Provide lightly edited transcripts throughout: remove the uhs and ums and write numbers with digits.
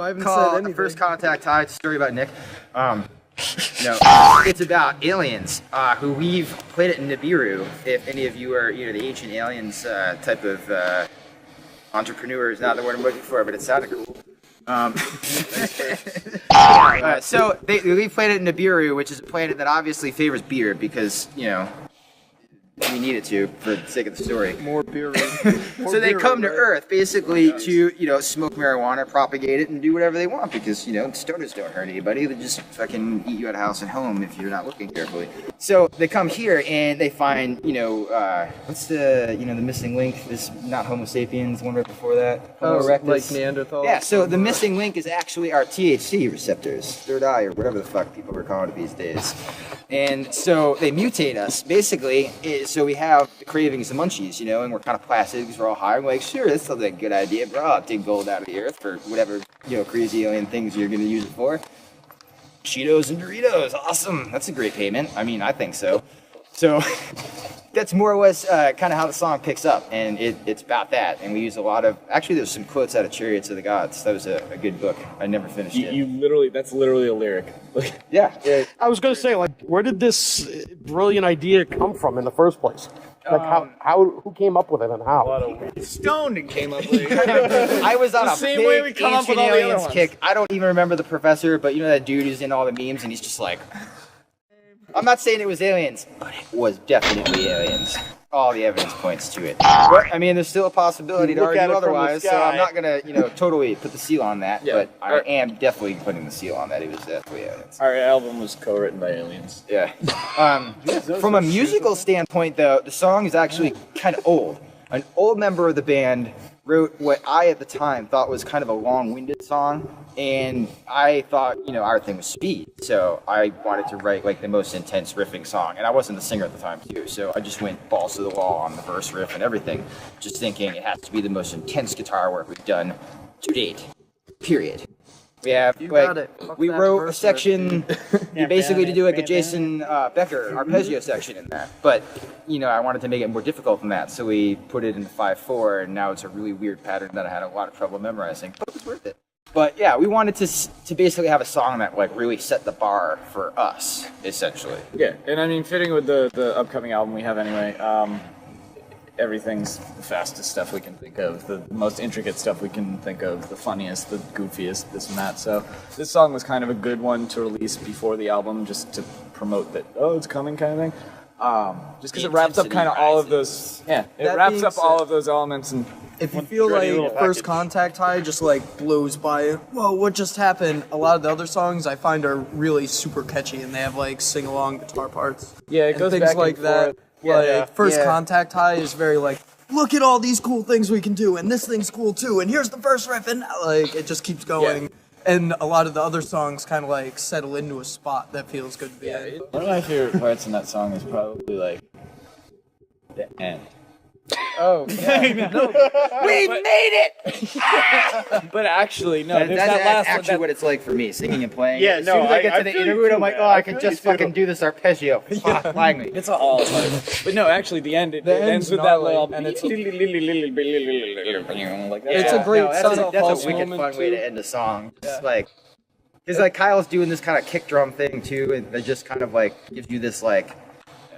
haven't called said anything. First Contact High. It's a story about Nick. No, it's about aliens who we've played it in Nibiru. If any of you are, the Ancient Aliens type of entrepreneur is not the word I'm looking for, but it sounded cool. So we played it in Nibiru, which is a planet that obviously favors beer because, we need it to for the sake of the story. More beer. So they come to Earth basically to, smoke marijuana, propagate it, and do whatever they want because, stoners don't hurt anybody. They just fucking eat you at house and home if you're not looking carefully. So they come here and they find, what's the missing link? This not Homo sapiens, one right before that. Homo erectus. Like Neanderthal. Yeah, so the missing link is actually our THC receptors, third eye, or whatever the fuck people are calling it these days. And so they mutate us, basically, so we have the cravings, the munchies, and we're kind of placid because we're all high. We're like, sure, this sounds like a good idea, bro. I'll dig gold out of the earth for whatever, crazy alien things you're going to use it for. Cheetos and Doritos, awesome. That's a great payment. I mean, I think so. So that's more or less kind of how the song picks up, and it's about that. And we use a lot of, actually there's some quotes out of Chariots of the Gods. That was a good book. I never finished it. That's literally a lyric. Yeah. I was going to say, where did this brilliant idea come from in the first place? Who came up with it and how? Stoned and came up with it. I was on The a same big way we come up with Ancient all the other Aliens ones. kick. I don't even remember the professor, but that dude who's in all the memes, and he's just like, I'm not saying it was aliens, but it was definitely aliens. All the evidence points to it. But, I mean, there's still a possibility to Look at argue it from the otherwise, so sky. I'm not going to, totally put the seal on that, Yeah. but I am definitely putting the seal on that. It was definitely aliens. Our album was co-written by aliens. Yeah. From a musical standpoint, though, the song is actually kind of old. An old member of the band wrote what I, at the time, thought was kind of a long-winded song, and I thought, our thing was speed, so I wanted to write, the most intense riffing song, and I wasn't the singer at the time, too, so I just went balls to the wall on the verse riff and everything, just thinking it has to be the most intense guitar work we've done to date, period. We have, we wrote a section basically to do a Jason Becker arpeggio section in that. But, I wanted to make it more difficult than that. So we put it in 5/4, and now it's a really weird pattern that I had a lot of trouble memorizing. But it was worth it. But yeah, we wanted to basically have a song that really set the bar for us, essentially. Yeah, and I mean, fitting with the upcoming album we have anyway, everything's the fastest stuff we can think of, the most intricate stuff we can think of, the funniest, the goofiest, this and that. So this song was kind of a good one to release before the album, just to promote that, it's coming kind of thing. Just because it wraps up kind of all of those, it wraps up all of those elements. And if you feel like First Contact High just blows by, whoa, what just happened? A lot of the other songs I find are really super catchy, and they have sing-along guitar parts. Yeah, it goes things back like and that. forth. First Contact High is very look at all these cool things we can do, and this thing's cool too, and here's the first riff, and it just keeps going. Yeah. And a lot of the other songs kind of settle into a spot that feels good to be in. One of my favorite parts in that song is probably the end. Oh, yeah. We made it! But actually, no. That's actually what it's like for me, singing and playing. Yeah, as soon as I get to the interlude, I'm like, I can feel just you, fucking do this arpeggio. Flying me. It's all but no, actually, the end. It ends with that little, and it's like that. It's a great that's a pulse wicked moment, fun way too. to end a song. Just because Kyle's doing this kind of kick drum thing too, and it just kind of gives you this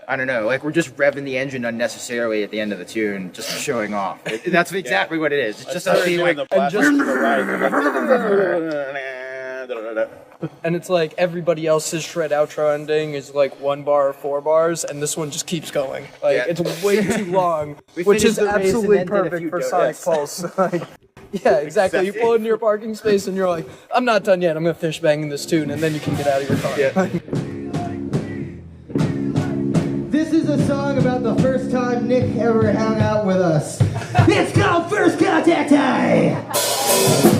I don't know, we're just revving the engine unnecessarily at the end of the tune, just showing off. That's exactly what it is. It's just a feeling. And it's everybody else's shred outro ending is 1 bar or 4 bars, and this one just keeps going. It's way too long, which is finished the race and absolutely then did a perfect few for jokes. Sonic Pulse. Yeah, exactly. You pull into your parking space and you're like, I'm not done yet, I'm gonna fish bang this tune, and then you can get out of your car. This is a song about the first time Nick ever hung out with us. It's called First Contact High!